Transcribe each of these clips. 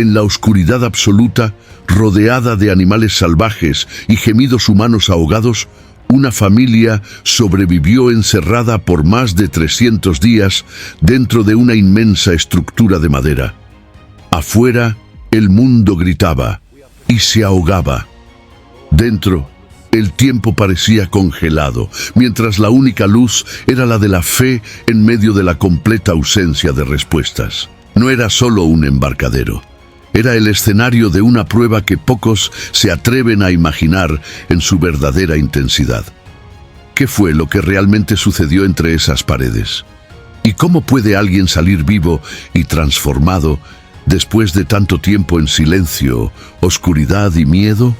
En la oscuridad absoluta, rodeada de animales salvajes y gemidos humanos ahogados, una familia sobrevivió encerrada por más de 300 días dentro de una inmensa estructura de madera. Afuera, el mundo gritaba y se ahogaba. Dentro, el tiempo parecía congelado, mientras la única luz era la de la fe en medio de la completa ausencia de respuestas. No era solo un embarcadero. Era el escenario de una prueba que pocos se atreven a imaginar en su verdadera intensidad. ¿Qué fue lo que realmente sucedió entre esas paredes? ¿Y cómo puede alguien salir vivo y transformado después de tanto tiempo en silencio, oscuridad y miedo?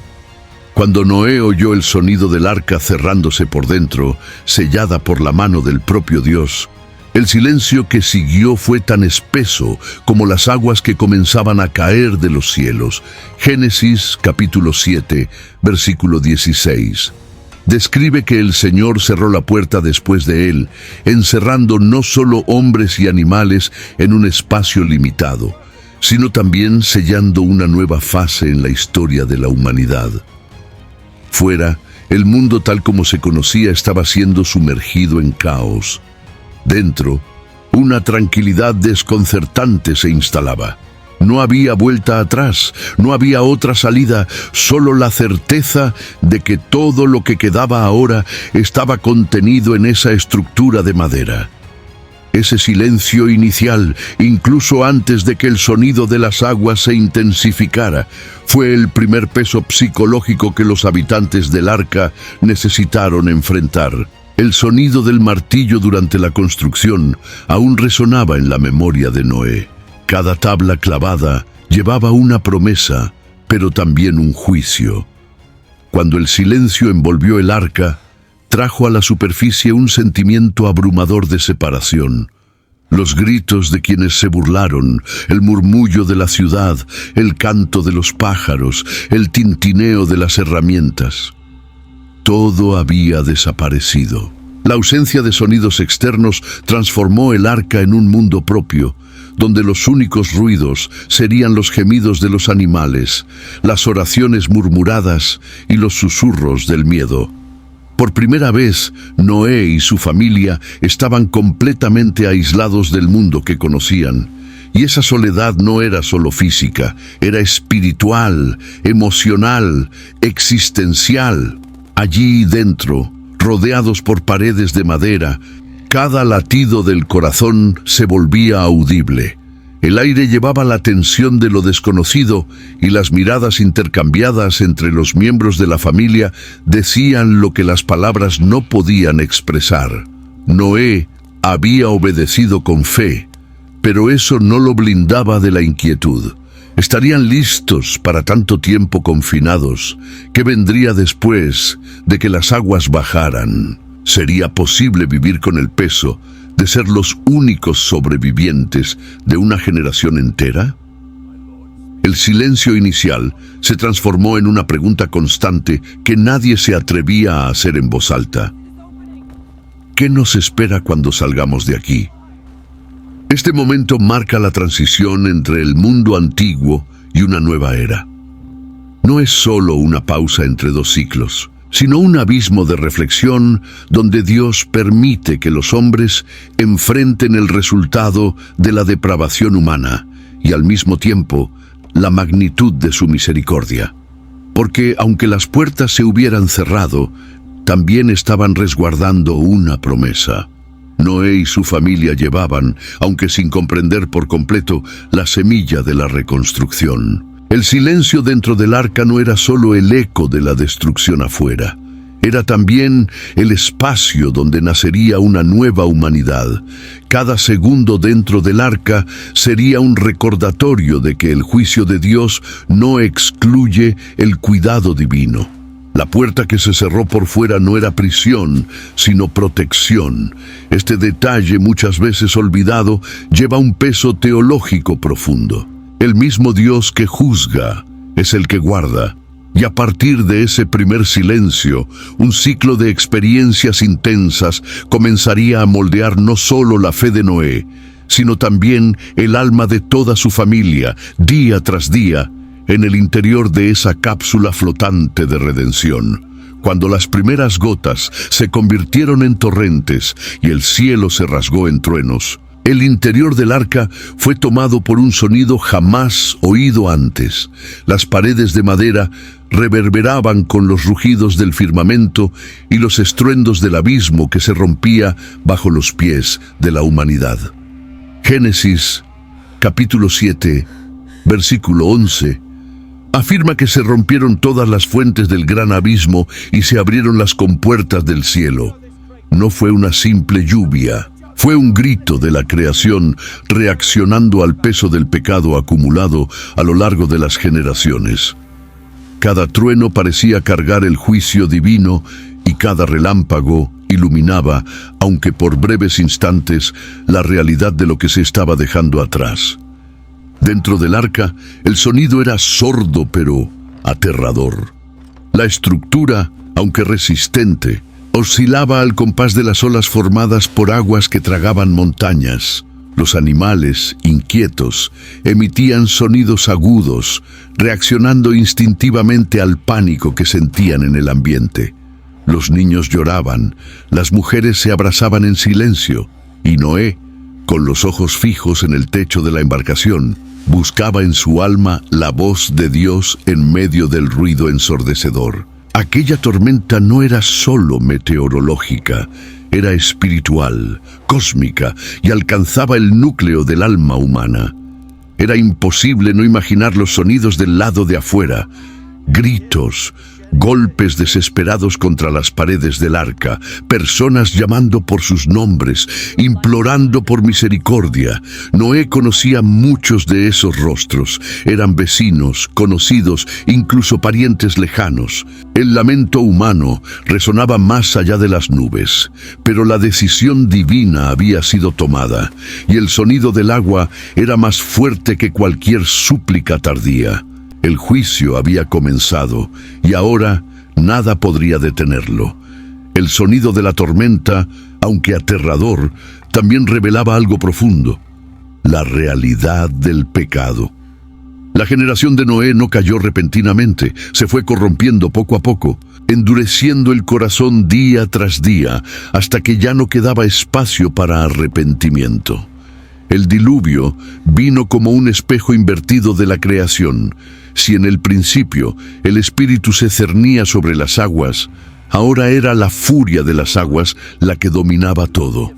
Cuando Noé oyó el sonido del arca cerrándose por dentro, sellada por la mano del propio Dios, el silencio que siguió fue tan espeso como las aguas que comenzaban a caer de los cielos. Génesis capítulo 7, versículo 16. Describe que el Señor cerró la puerta después de él, encerrando no solo hombres y animales en un espacio limitado, sino también sellando una nueva fase en la historia de la humanidad. Fuera, el mundo tal como se conocía estaba siendo sumergido en caos. Dentro, una tranquilidad desconcertante se instalaba. No había vuelta atrás, no había otra salida, solo la certeza de que todo lo que quedaba ahora estaba contenido en esa estructura de madera. Ese silencio inicial, incluso antes de que el sonido de las aguas se intensificara, fue el primer peso psicológico que los habitantes del arca necesitaron enfrentar. El sonido del martillo durante la construcción aún resonaba en la memoria de Noé. Cada tabla clavada llevaba una promesa, pero también un juicio. Cuando el silencio envolvió el arca, trajo a la superficie un sentimiento abrumador de separación. Los gritos de quienes se burlaron, el murmullo de la ciudad, el canto de los pájaros, el tintineo de las herramientas. Todo había desaparecido. La ausencia de sonidos externos transformó el arca en un mundo propio, donde los únicos ruidos serían los gemidos de los animales, las oraciones murmuradas y los susurros del miedo. Por primera vez, Noé y su familia estaban completamente aislados del mundo que conocían. Y esa soledad no era solo física, era espiritual, emocional, existencial. Allí dentro, rodeados por paredes de madera, cada latido del corazón se volvía audible. El aire llevaba la tensión de lo desconocido y las miradas intercambiadas entre los miembros de la familia decían lo que las palabras no podían expresar. Noé había obedecido con fe, pero eso no lo blindaba de la inquietud. ¿Estarían listos para tanto tiempo confinados? ¿Qué vendría después de que las aguas bajaran? ¿Sería posible vivir con el peso de ser los únicos sobrevivientes de una generación entera? El silencio inicial se transformó en una pregunta constante que nadie se atrevía a hacer en voz alta. ¿Qué nos espera cuando salgamos de aquí? Este momento marca la transición entre el mundo antiguo y una nueva era. No es solo una pausa entre dos ciclos, sino un abismo de reflexión donde Dios permite que los hombres enfrenten el resultado de la depravación humana y al mismo tiempo la magnitud de su misericordia. Porque aunque las puertas se hubieran cerrado, también estaban resguardando una promesa. Noé y su familia llevaban, aunque sin comprender por completo, la semilla de la reconstrucción. El silencio dentro del arca no era solo el eco de la destrucción afuera, era también el espacio donde nacería una nueva humanidad. Cada segundo dentro del arca sería un recordatorio de que el juicio de Dios no excluye el cuidado divino. La puerta que se cerró por fuera no era prisión, sino protección. Este detalle, muchas veces olvidado, lleva un peso teológico profundo. El mismo Dios que juzga es el que guarda. Y a partir de ese primer silencio, un ciclo de experiencias intensas comenzaría a moldear no solo la fe de Noé, sino también el alma de toda su familia, día tras día, en el interior de esa cápsula flotante de redención. Cuando las primeras gotas se convirtieron en torrentes y el cielo se rasgó en truenos, el interior del arca fue tomado por un sonido jamás oído antes. Las paredes de madera reverberaban con los rugidos del firmamento y los estruendos del abismo que se rompía bajo los pies de la humanidad. Génesis, capítulo 7, versículo 11, afirma que se rompieron todas las fuentes del gran abismo y se abrieron las compuertas del cielo. No fue una simple lluvia. Fue un grito de la creación reaccionando al peso del pecado acumulado a lo largo de las generaciones. Cada trueno parecía cargar el juicio divino y cada relámpago iluminaba, aunque por breves instantes, la realidad de lo que se estaba dejando atrás. Dentro del arca, el sonido era sordo pero aterrador. La estructura, aunque resistente, oscilaba al compás de las olas formadas por aguas que tragaban montañas. Los animales, inquietos, emitían sonidos agudos, reaccionando instintivamente al pánico que sentían en el ambiente. Los niños lloraban, las mujeres se abrazaban en silencio, y Noé, con los ojos fijos en el techo de la embarcación, buscaba en su alma la voz de Dios en medio del ruido ensordecedor. Aquella tormenta no era solo meteorológica, era espiritual, cósmica y alcanzaba el núcleo del alma humana. Era imposible no imaginar los sonidos del lado de afuera, gritos, golpes desesperados contra las paredes del arca, personas llamando por sus nombres, implorando por misericordia. Noé conocía muchos de esos rostros. Eran vecinos, conocidos, incluso parientes lejanos. El lamento humano resonaba más allá de las nubes, pero la decisión divina había sido tomada, y el sonido del agua era más fuerte que cualquier súplica tardía. El juicio había comenzado y ahora nada podría detenerlo. El sonido de la tormenta, aunque aterrador, también revelaba algo profundo: la realidad del pecado. La generación de Noé no cayó repentinamente, se fue corrompiendo poco a poco, endureciendo el corazón día tras día, hasta que ya no quedaba espacio para arrepentimiento. El diluvio vino como un espejo invertido de la creación. Si en el principio el Espíritu se cernía sobre las aguas, ahora era la furia de las aguas la que dominaba todo.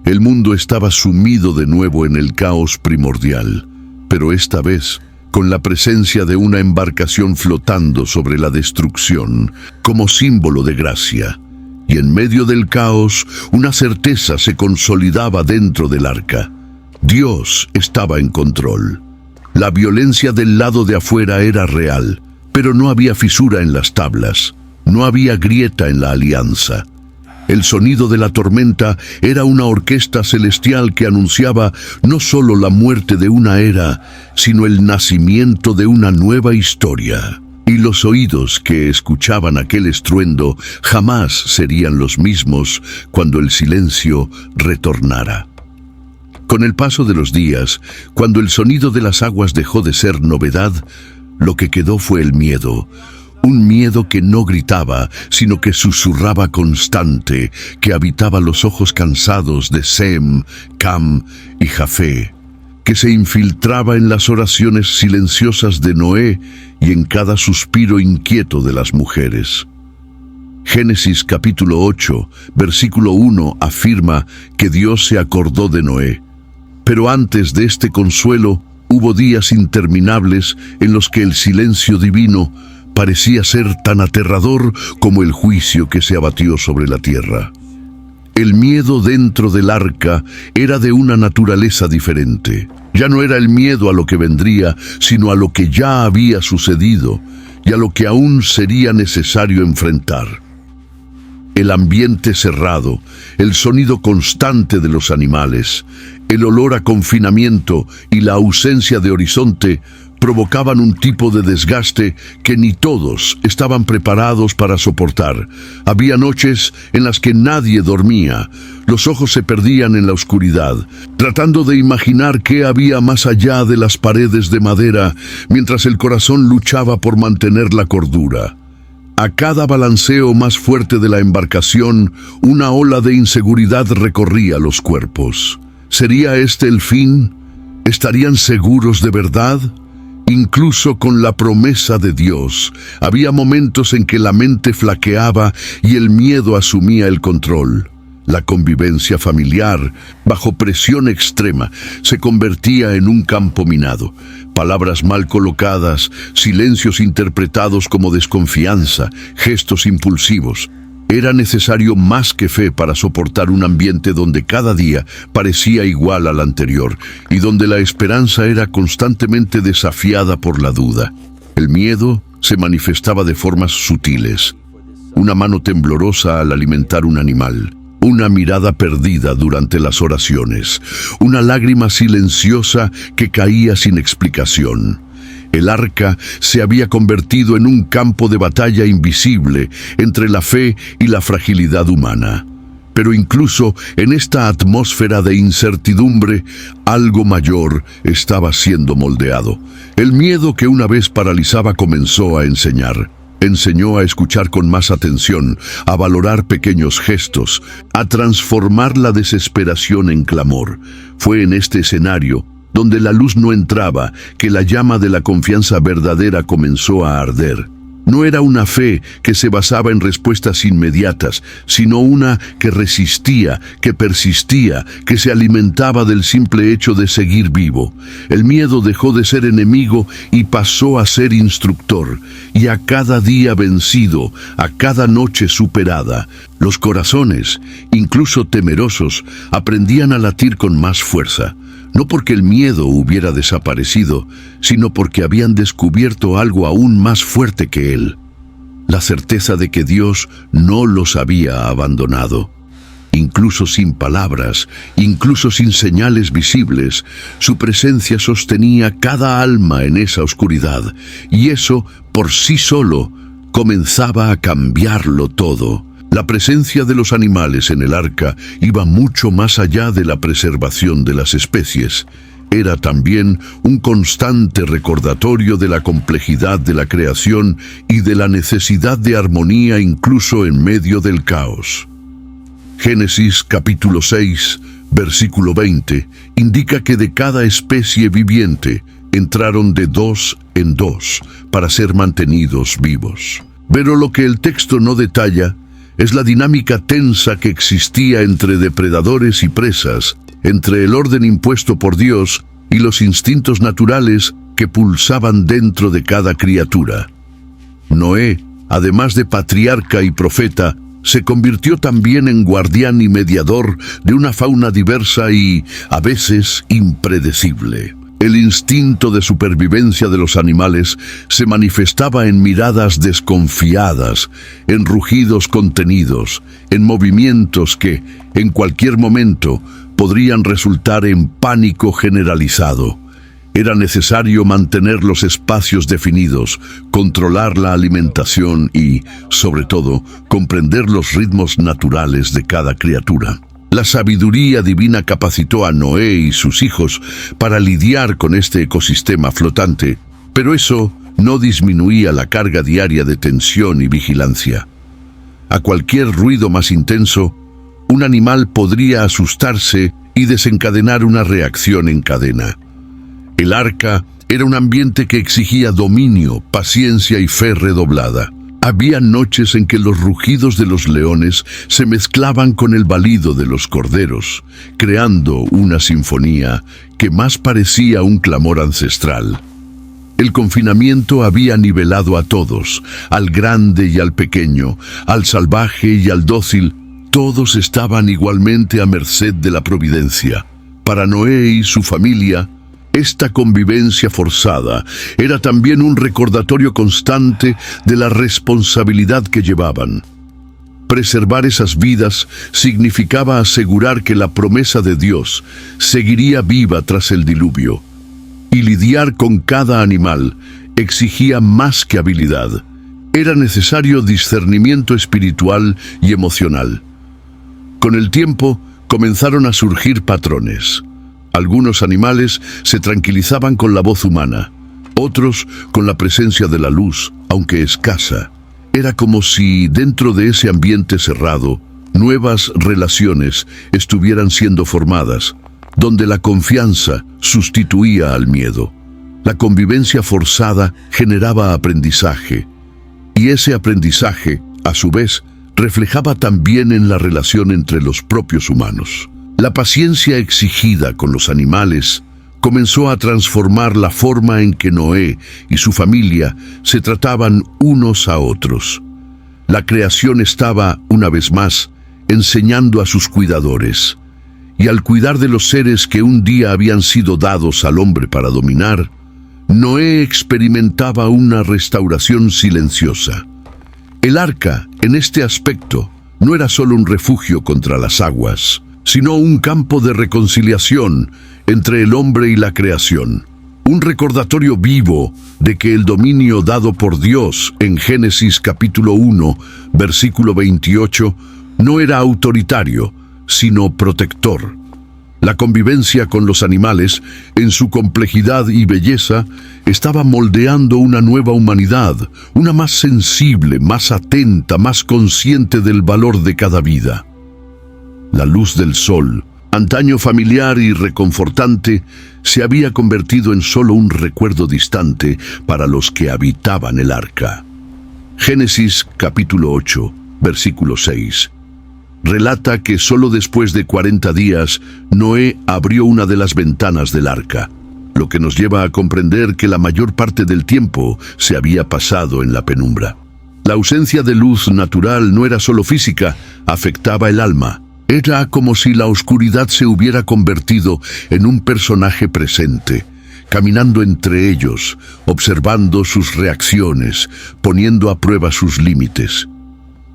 El mundo estaba sumido de nuevo en el caos primordial, pero esta vez con la presencia de una embarcación flotando sobre la destrucción, como símbolo de gracia. Y en medio del caos, una certeza se consolidaba dentro del arca: Dios estaba en control. La violencia del lado de afuera era real, pero no había fisura en las tablas, no había grieta en la alianza. El sonido de la tormenta era una orquesta celestial que anunciaba no solo la muerte de una era, sino el nacimiento de una nueva historia. Y los oídos que escuchaban aquel estruendo jamás serían los mismos cuando el silencio retornara. Con el paso de los días, cuando el sonido de las aguas dejó de ser novedad, lo que quedó fue el miedo. Un miedo que no gritaba, sino que susurraba constante, que habitaba los ojos cansados de Sem, Cam y Jafé, que se infiltraba en las oraciones silenciosas de Noé y en cada suspiro inquieto de las mujeres. Génesis capítulo 8, versículo 1 afirma que Dios se acordó de Noé. Pero antes de este consuelo, hubo días interminables en los que el silencio divino parecía ser tan aterrador como el juicio que se abatió sobre la tierra. El miedo dentro del arca era de una naturaleza diferente. Ya no era el miedo a lo que vendría, sino a lo que ya había sucedido y a lo que aún sería necesario enfrentar. El ambiente cerrado, el sonido constante de los animales, el olor a confinamiento y la ausencia de horizonte provocaban un tipo de desgaste que ni todos estaban preparados para soportar. Había noches en las que nadie dormía. Los ojos se perdían en la oscuridad, tratando de imaginar qué había más allá de las paredes de madera, mientras el corazón luchaba por mantener la cordura. A cada balanceo más fuerte de la embarcación, una ola de inseguridad recorría los cuerpos. ¿Sería este el fin? ¿Estarían seguros de verdad? Incluso con la promesa de Dios, había momentos en que la mente flaqueaba y el miedo asumía el control. La convivencia familiar, bajo presión extrema, se convertía en un campo minado. Palabras mal colocadas, silencios interpretados como desconfianza, gestos impulsivos. Era necesario más que fe para soportar un ambiente donde cada día parecía igual al anterior y donde la esperanza era constantemente desafiada por la duda. El miedo se manifestaba de formas sutiles. Una mano temblorosa al alimentar un animal, una mirada perdida durante las oraciones, una lágrima silenciosa que caía sin explicación. El arca se había convertido en un campo de batalla invisible entre la fe y la fragilidad humana. Pero incluso en esta atmósfera de incertidumbre, algo mayor estaba siendo moldeado. El miedo que una vez paralizaba comenzó a enseñar. Enseñó a escuchar con más atención, a valorar pequeños gestos, a transformar la desesperación en clamor. Fue en este escenario, donde la luz no entraba, que la llama de la confianza verdadera comenzó a arder. No era una fe que se basaba en respuestas inmediatas, sino una que resistía, que persistía, que se alimentaba del simple hecho de seguir vivo. El miedo dejó de ser enemigo y pasó a ser instructor, y a cada día vencido, a cada noche superada, los corazones, incluso temerosos, aprendían a latir con más fuerza. No porque el miedo hubiera desaparecido, sino porque habían descubierto algo aún más fuerte que él: la certeza de que Dios no los había abandonado. Incluso sin palabras, incluso sin señales visibles, su presencia sostenía cada alma en esa oscuridad, y eso, por sí solo, comenzaba a cambiarlo todo. La presencia de los animales en el arca iba mucho más allá de la preservación de las especies. Era también un constante recordatorio de la complejidad de la creación y de la necesidad de armonía incluso en medio del caos. Génesis capítulo 6, versículo 20, indica que de cada especie viviente entraron de 2 en 2 para ser mantenidos vivos. Pero lo que el texto no detalla es la dinámica tensa que existía entre depredadores y presas, entre el orden impuesto por Dios y los instintos naturales que pulsaban dentro de cada criatura. Noé, además de patriarca y profeta, se convirtió también en guardián y mediador de una fauna diversa y, a veces, impredecible. El instinto de supervivencia de los animales se manifestaba en miradas desconfiadas, en rugidos contenidos, en movimientos que, en cualquier momento, podrían resultar en pánico generalizado. Era necesario mantener los espacios definidos, controlar la alimentación y, sobre todo, comprender los ritmos naturales de cada criatura. La sabiduría divina capacitó a Noé y sus hijos para lidiar con este ecosistema flotante, pero eso no disminuía la carga diaria de tensión y vigilancia. A cualquier ruido más intenso, un animal podría asustarse y desencadenar una reacción en cadena. El arca era un ambiente que exigía dominio, paciencia y fe redoblada. Había noches en que los rugidos de los leones se mezclaban con el balido de los corderos, creando una sinfonía que más parecía un clamor ancestral. El confinamiento había nivelado a todos, al grande y al pequeño, al salvaje y al dócil. Todos estaban igualmente a merced de la providencia. Para Noé y su familia, esta convivencia forzada era también un recordatorio constante de la responsabilidad que llevaban. Preservar esas vidas significaba asegurar que la promesa de Dios seguiría viva tras el diluvio. y lidiar con cada animal exigía más que habilidad. Era necesario discernimiento espiritual y emocional. Con el tiempo comenzaron a surgir patrones. Algunos animales se tranquilizaban con la voz humana, otros con la presencia de la luz, aunque escasa. Era como si dentro de ese ambiente cerrado, nuevas relaciones estuvieran siendo formadas, donde la confianza sustituía al miedo. La convivencia forzada generaba aprendizaje, y ese aprendizaje, a su vez, reflejaba también en la relación entre los propios humanos. La paciencia exigida con los animales comenzó a transformar la forma en que Noé y su familia se trataban unos a otros. La creación estaba, una vez más, enseñando a sus cuidadores, y al cuidar de los seres que un día habían sido dados al hombre para dominar, Noé experimentaba una restauración silenciosa. El arca, en este aspecto, no era solo un refugio contra las aguas, sino un campo de reconciliación entre el hombre y la creación. Un recordatorio vivo de que el dominio dado por Dios en Génesis capítulo 1, versículo 28, no era autoritario, sino protector. La convivencia con los animales, en su complejidad y belleza, estaba moldeando una nueva humanidad, una más sensible, más atenta, más consciente del valor de cada vida. La luz del sol, antaño familiar y reconfortante, se había convertido en solo un recuerdo distante para los que habitaban el arca. Génesis capítulo 8, versículo 6. Relata que solo después de 40 días Noé abrió una de las ventanas del arca, lo que nos lleva a comprender que la mayor parte del tiempo se había pasado en la penumbra. La ausencia de luz natural no era solo física, afectaba el alma. Era como si la oscuridad se hubiera convertido en un personaje presente, caminando entre ellos, observando sus reacciones, poniendo a prueba sus límites.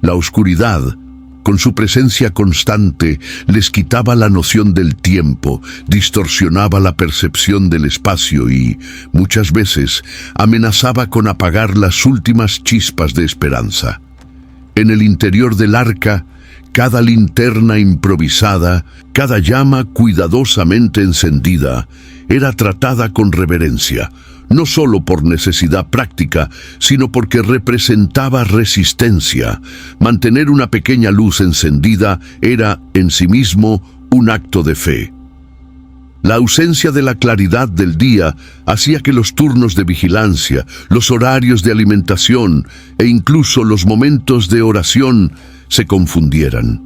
La oscuridad, con su presencia constante, les quitaba la noción del tiempo, distorsionaba la percepción del espacio y, muchas veces, amenazaba con apagar las últimas chispas de esperanza. En el interior del arca, cada linterna improvisada, cada llama cuidadosamente encendida, era tratada con reverencia, no solo por necesidad práctica, sino porque representaba resistencia. Mantener una pequeña luz encendida era, en sí mismo, un acto de fe. La ausencia de la claridad del día hacía que los turnos de vigilancia, los horarios de alimentación e incluso los momentos de oración se confundieran.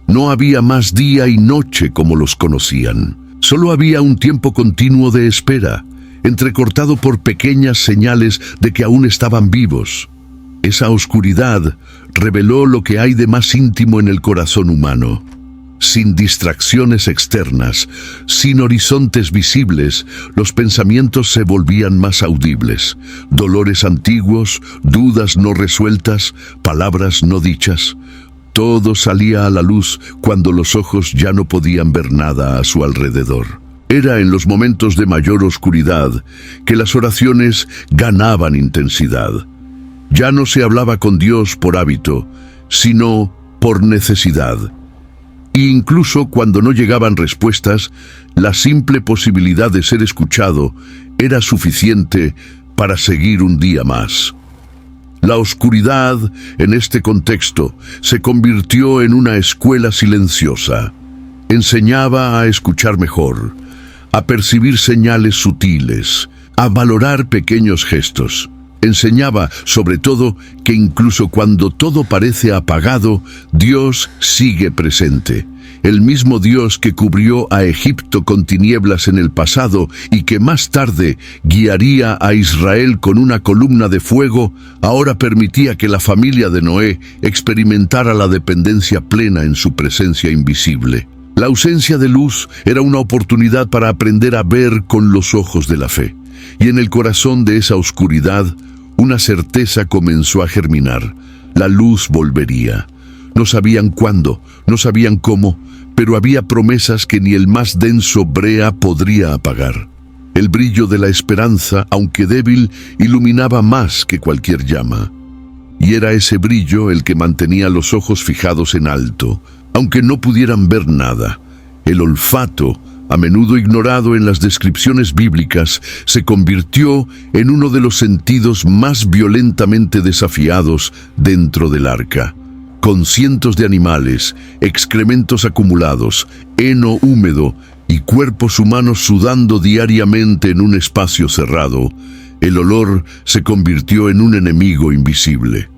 No había más día y noche como los conocían. Solo había un tiempo continuo de espera, entrecortado por pequeñas señales de que aún estaban vivos. Esa oscuridad reveló lo que hay de más íntimo en el corazón humano. Sin distracciones externas, sin horizontes visibles, los pensamientos se volvían más audibles. Dolores antiguos, dudas no resueltas, palabras no dichas. Todo salía a la luz cuando los ojos ya no podían ver nada a su alrededor. Era en los momentos de mayor oscuridad que las oraciones ganaban intensidad. Ya no se hablaba con Dios por hábito, sino por necesidad. E incluso cuando no llegaban respuestas, la simple posibilidad de ser escuchado era suficiente para seguir un día más. La oscuridad, en este contexto, se convirtió en una escuela silenciosa. Enseñaba a escuchar mejor, a percibir señales sutiles, a valorar pequeños gestos. Enseñaba, sobre todo, que incluso cuando todo parece apagado, Dios sigue presente. El mismo Dios que cubrió a Egipto con tinieblas en el pasado y que más tarde guiaría a Israel con una columna de fuego, ahora permitía que la familia de Noé experimentara la dependencia plena en su presencia invisible. La ausencia de luz era una oportunidad para aprender a ver con los ojos de la fe. Y en el corazón de esa oscuridad, una certeza comenzó a germinar. La luz volvería. No sabían cuándo, no sabían cómo, pero había promesas que ni el más denso brea podría apagar. El brillo de la esperanza, aunque débil, iluminaba más que cualquier llama. Y era ese brillo el que mantenía los ojos fijados en alto, aunque no pudieran ver nada. El olfato, a menudo ignorado en las descripciones bíblicas, se convirtió en uno de los sentidos más violentamente desafiados dentro del arca. Con cientos de animales, excrementos acumulados, heno húmedo y cuerpos humanos sudando diariamente en un espacio cerrado, el olor se convirtió en un enemigo invisible.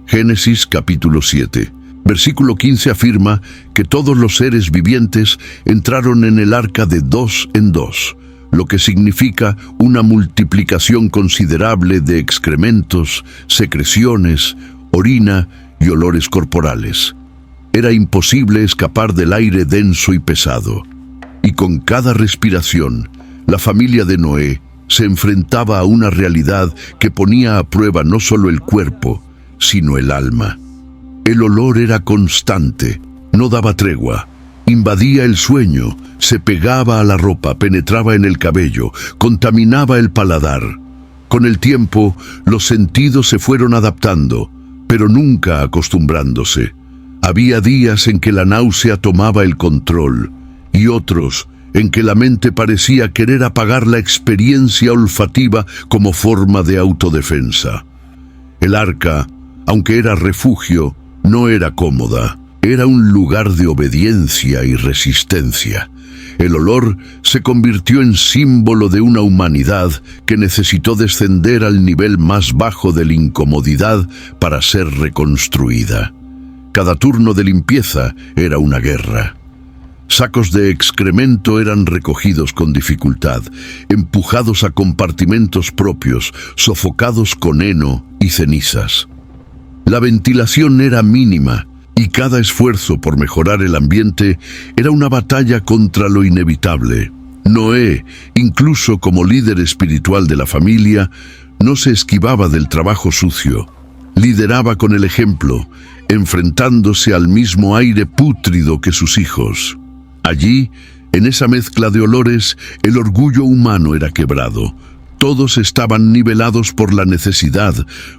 Génesis capítulo 7. Versículo 15 afirma que todos los seres vivientes entraron en el arca de 2 en 2, lo que significa una multiplicación considerable de excrementos, secreciones, orina y olores corporales. Era imposible escapar del aire denso y pesado. Y con cada respiración, la familia de Noé se enfrentaba a una realidad que ponía a prueba no solo el cuerpo, sino el alma. El olor era constante, no daba tregua, invadía el sueño, se pegaba a la ropa, penetraba en el cabello, contaminaba el paladar. Con el tiempo, los sentidos se fueron adaptando, pero nunca acostumbrándose. Había días en que la náusea tomaba el control, y otros en que la mente parecía querer apagar la experiencia olfativa como forma de autodefensa. El arca, aunque era refugio, no era cómoda, era un lugar de obediencia y resistencia. El olor se convirtió en símbolo de una humanidad que necesitó descender al nivel más bajo de la incomodidad para ser reconstruida. Cada turno de limpieza era una guerra. Sacos de excremento eran recogidos con dificultad, empujados a compartimentos propios, sofocados con heno y cenizas. La ventilación era mínima y cada esfuerzo por mejorar el ambiente era una batalla contra lo inevitable. Noé, incluso como líder espiritual de la familia, no se esquivaba del trabajo sucio. Lideraba con el ejemplo, enfrentándose al mismo aire pútrido que sus hijos. Allí, en esa mezcla de olores, el orgullo humano era quebrado. Todos estaban nivelados por la necesidad,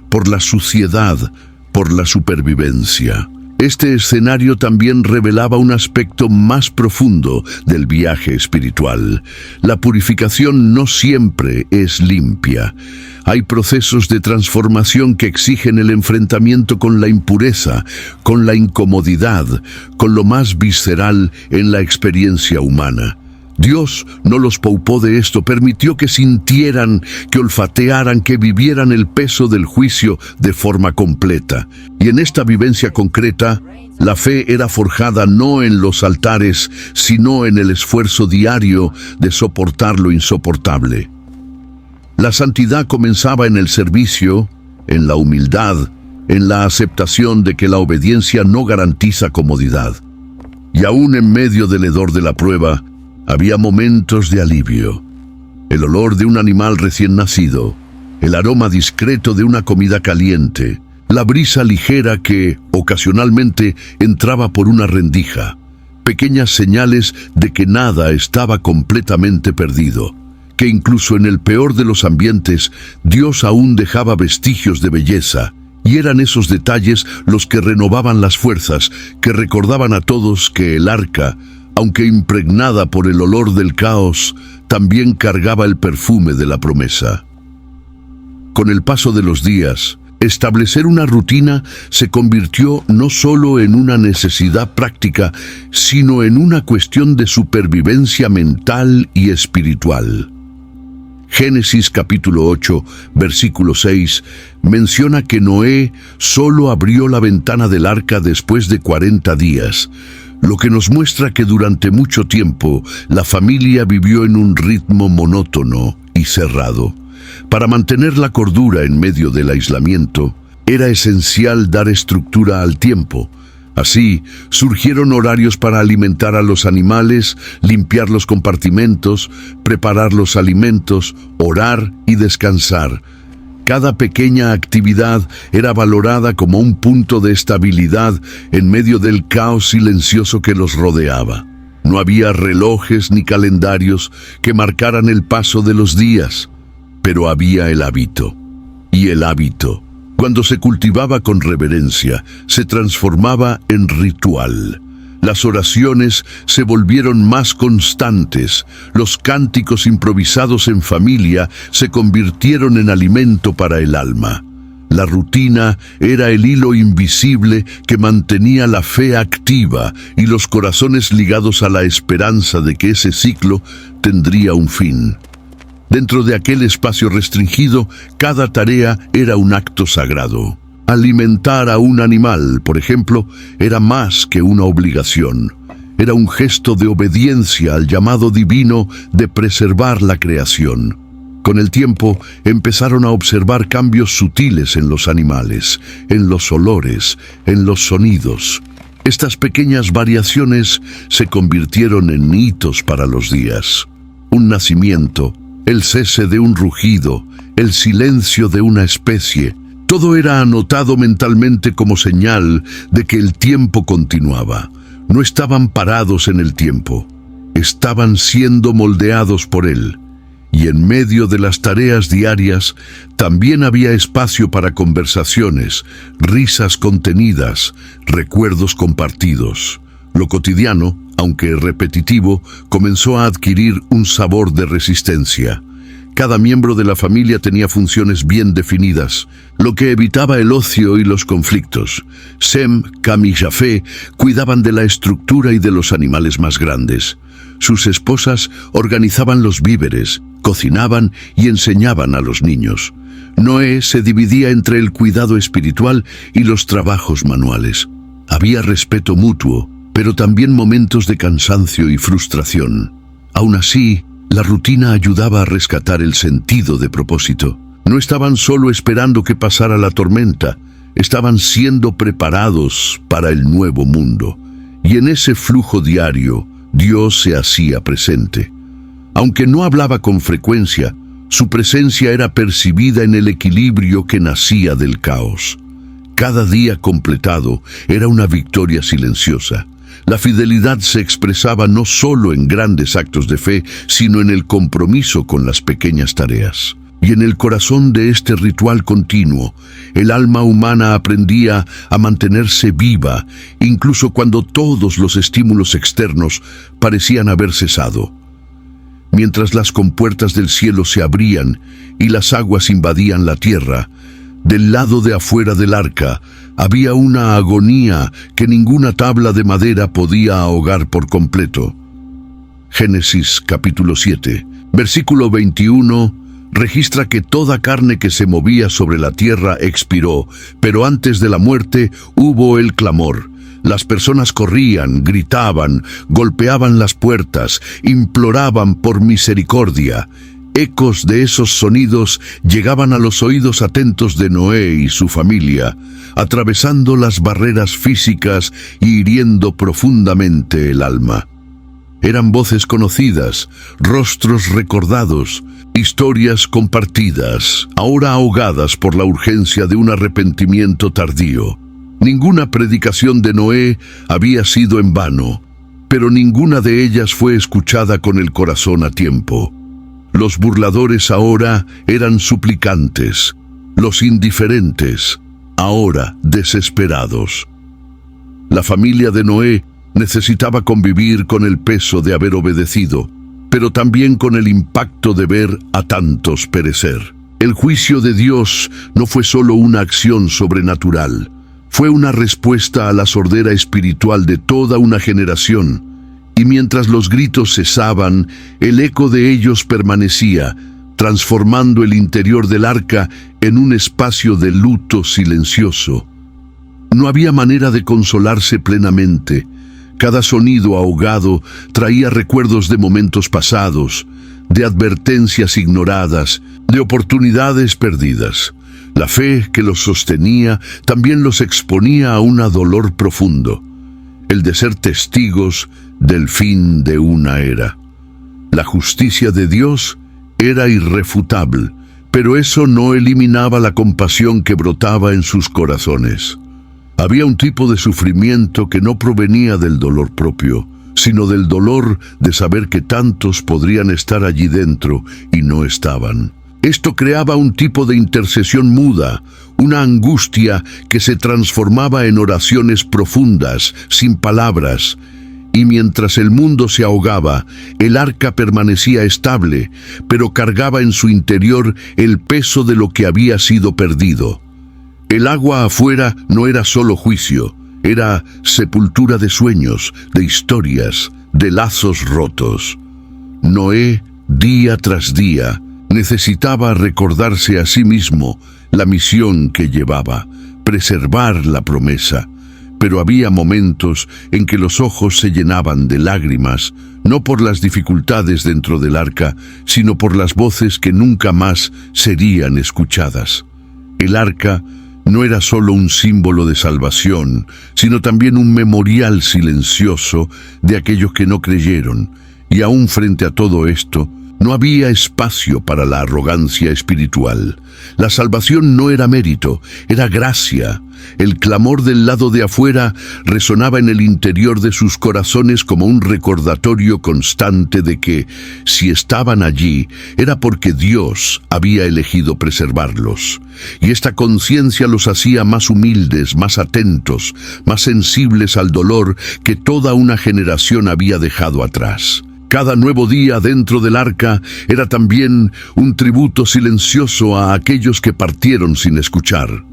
por la suciedad, por la supervivencia. Este escenario también revelaba un aspecto más profundo del viaje espiritual. La purificación no siempre es limpia. Hay procesos de transformación que exigen el enfrentamiento con la impureza, con la incomodidad, con lo más visceral en la experiencia humana. Dios no los poupó de esto, permitió que sintieran, que olfatearan, que vivieran el peso del juicio de forma completa. Y en esta vivencia concreta, la fe era forjada no en los altares, sino en el esfuerzo diario de soportar lo insoportable. La santidad comenzaba en el servicio, en la humildad, en la aceptación de que la obediencia no garantiza comodidad. Y aún en medio del hedor de la prueba, había momentos de alivio. El olor de un animal recién nacido, el aroma discreto de una comida caliente, la brisa ligera que, ocasionalmente, entraba por una rendija. Pequeñas señales de que nada estaba completamente perdido, que incluso en el peor de los ambientes, Dios aún dejaba vestigios de belleza. Y eran esos detalles los que renovaban las fuerzas, que recordaban a todos que el arca, aunque impregnada por el olor del caos, también cargaba el perfume de la promesa. Con el paso de los días, establecer una rutina se convirtió no solo en una necesidad práctica, sino en una cuestión de supervivencia mental y espiritual. Génesis capítulo 8, versículo 6, menciona que Noé solo abrió la ventana del arca después de 40 días, lo que nos muestra que durante mucho tiempo la familia vivió en un ritmo monótono y cerrado. Para mantener la cordura en medio del aislamiento, era esencial dar estructura al tiempo. Así, surgieron horarios para alimentar a los animales, limpiar los compartimentos, preparar los alimentos, orar y descansar. Cada pequeña actividad era valorada como un punto de estabilidad en medio del caos silencioso que los rodeaba. No había relojes ni calendarios que marcaran el paso de los días, pero había el hábito. Y el hábito, cuando se cultivaba con reverencia, se transformaba en ritual. Las oraciones se volvieron más constantes, los cánticos improvisados en familia se convirtieron en alimento para el alma. La rutina era el hilo invisible que mantenía la fe activa y los corazones ligados a la esperanza de que ese ciclo tendría un fin. Dentro de aquel espacio restringido, cada tarea era un acto sagrado. Alimentar a un animal, por ejemplo, era más que una obligación. Era un gesto de obediencia al llamado divino de preservar la creación. Con el tiempo empezaron a observar cambios sutiles en los animales, en los olores, en los sonidos. Estas pequeñas variaciones se convirtieron en hitos para los días. Un nacimiento, el cese de un rugido, el silencio de una especie, todo era anotado mentalmente como señal de que el tiempo continuaba. No estaban parados en el tiempo, estaban siendo moldeados por él. Y en medio de las tareas diarias también había espacio para conversaciones, risas contenidas, recuerdos compartidos. Lo cotidiano, aunque repetitivo, comenzó a adquirir un sabor de resistencia. Cada miembro de la familia tenía funciones bien definidas, lo que evitaba el ocio y los conflictos. Sem, Cam y Jafé cuidaban de la estructura y de los animales más grandes. Sus esposas organizaban los víveres, cocinaban y enseñaban a los niños. Noé se dividía entre el cuidado espiritual y los trabajos manuales. Había respeto mutuo, pero también momentos de cansancio y frustración. Aún así, la rutina ayudaba a rescatar el sentido de propósito. No estaban solo esperando que pasara la tormenta, estaban siendo preparados para el nuevo mundo. Y en ese flujo diario, Dios se hacía presente. Aunque no hablaba con frecuencia, su presencia era percibida en el equilibrio que nacía del caos. Cada día completado era una victoria silenciosa. La fidelidad se expresaba no solo en grandes actos de fe, sino en el compromiso con las pequeñas tareas. Y en el corazón de este ritual continuo, el alma humana aprendía a mantenerse viva, incluso cuando todos los estímulos externos parecían haber cesado. Mientras las compuertas del cielo se abrían y las aguas invadían la tierra, del lado de afuera del arca había una agonía que ninguna tabla de madera podía ahogar por completo. Génesis capítulo 7, versículo 21, registra que toda carne que se movía sobre la tierra expiró, pero antes de la muerte hubo el clamor. Las personas corrían, gritaban, golpeaban las puertas, imploraban por misericordia. Ecos de esos sonidos llegaban a los oídos atentos de Noé y su familia, atravesando las barreras físicas y hiriendo profundamente el alma. Eran voces conocidas, rostros recordados, historias compartidas, ahora ahogadas por la urgencia de un arrepentimiento tardío. Ninguna predicación de Noé había sido en vano, pero ninguna de ellas fue escuchada con el corazón a tiempo. Los burladores ahora eran suplicantes, los indiferentes, ahora desesperados. La familia de Noé necesitaba convivir con el peso de haber obedecido, pero también con el impacto de ver a tantos perecer. El juicio de Dios no fue solo una acción sobrenatural, fue una respuesta a la sordera espiritual de toda una generación. Y mientras los gritos cesaban, el eco de ellos permanecía, transformando el interior del arca en un espacio de luto silencioso. No había manera de consolarse plenamente. Cada sonido ahogado traía recuerdos de momentos pasados, de advertencias ignoradas, de oportunidades perdidas. La fe que los sostenía también los exponía a un dolor profundo, el de ser testigos del fin de una era. La justicia de Dios era irrefutable, pero eso no eliminaba la compasión que brotaba en sus corazones. Había un tipo de sufrimiento que no provenía del dolor propio, sino del dolor de saber que tantos podrían estar allí dentro y no estaban. Esto creaba un tipo de intercesión muda, una angustia que se transformaba en oraciones profundas, sin palabras. Y mientras el mundo se ahogaba, el arca permanecía estable, pero cargaba en su interior el peso de lo que había sido perdido. El agua afuera no era solo juicio, era sepultura de sueños, de historias, de lazos rotos. Noé, día tras día, necesitaba recordarse a sí mismo la misión que llevaba, preservar la promesa. Pero había momentos en que los ojos se llenaban de lágrimas, no por las dificultades dentro del arca, sino por las voces que nunca más serían escuchadas. El arca no era solo un símbolo de salvación, sino también un memorial silencioso de aquellos que no creyeron, y aún frente a todo esto, no había espacio para la arrogancia espiritual. La salvación no era mérito, era gracia. El clamor del lado de afuera resonaba en el interior de sus corazones como un recordatorio constante de que, si estaban allí, era porque Dios había elegido preservarlos. Y esta conciencia los hacía más humildes, más atentos, más sensibles al dolor que toda una generación había dejado atrás. Cada nuevo día dentro del arca era también un tributo silencioso a aquellos que partieron sin escuchar.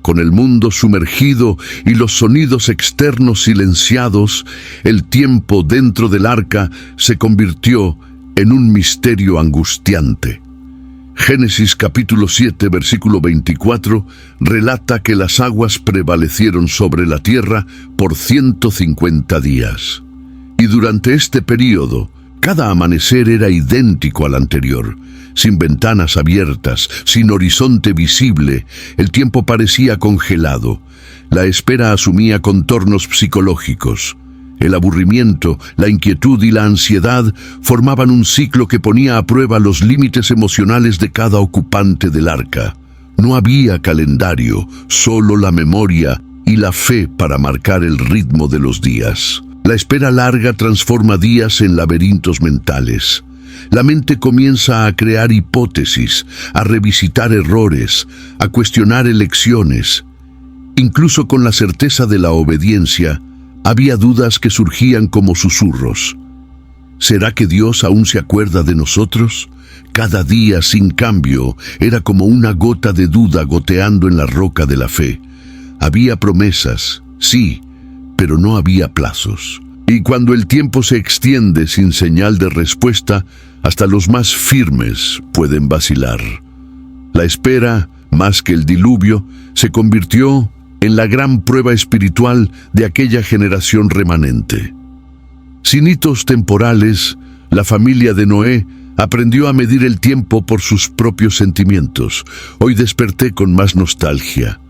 Con el mundo sumergido y los sonidos externos silenciados, el tiempo dentro del arca se convirtió en un misterio angustiante. Génesis capítulo 7, versículo 24, relata que las aguas prevalecieron sobre la tierra por 150 días. Y durante este período, cada amanecer era idéntico al anterior. Sin ventanas abiertas, sin horizonte visible, el tiempo parecía congelado. La espera asumía contornos psicológicos. El aburrimiento, la inquietud y la ansiedad formaban un ciclo que ponía a prueba los límites emocionales de cada ocupante del arca. No había calendario, solo la memoria y la fe para marcar el ritmo de los días. La espera larga transforma días en laberintos mentales. La mente comienza a crear hipótesis, a revisitar errores, a cuestionar elecciones. Incluso con la certeza de la obediencia, había dudas que surgían como susurros. ¿Será que Dios aún se acuerda de nosotros? Cada día sin cambio era como una gota de duda goteando en la roca de la fe. Había promesas, sí, pero no había plazos. Y cuando el tiempo se extiende sin señal de respuesta, hasta los más firmes pueden vacilar. La espera, más que el diluvio, se convirtió en la gran prueba espiritual de aquella generación remanente. Sin hitos temporales, la familia de Noé aprendió a medir el tiempo por sus propios sentimientos. Hoy desperté con más nostalgia.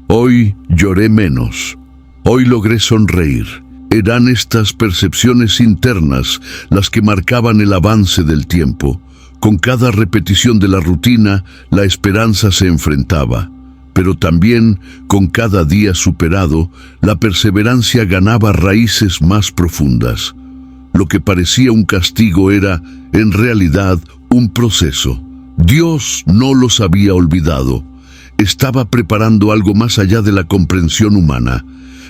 Hoy lloré menos. Hoy logré sonreír. Eran estas percepciones internas las que marcaban el avance del tiempo. Con cada repetición de la rutina, la esperanza se enfrentaba. Pero también, con cada día superado, la perseverancia ganaba raíces más profundas. Lo que parecía un castigo era, en realidad, un proceso. Dios no los había olvidado. Estaba preparando algo más allá de la comprensión humana.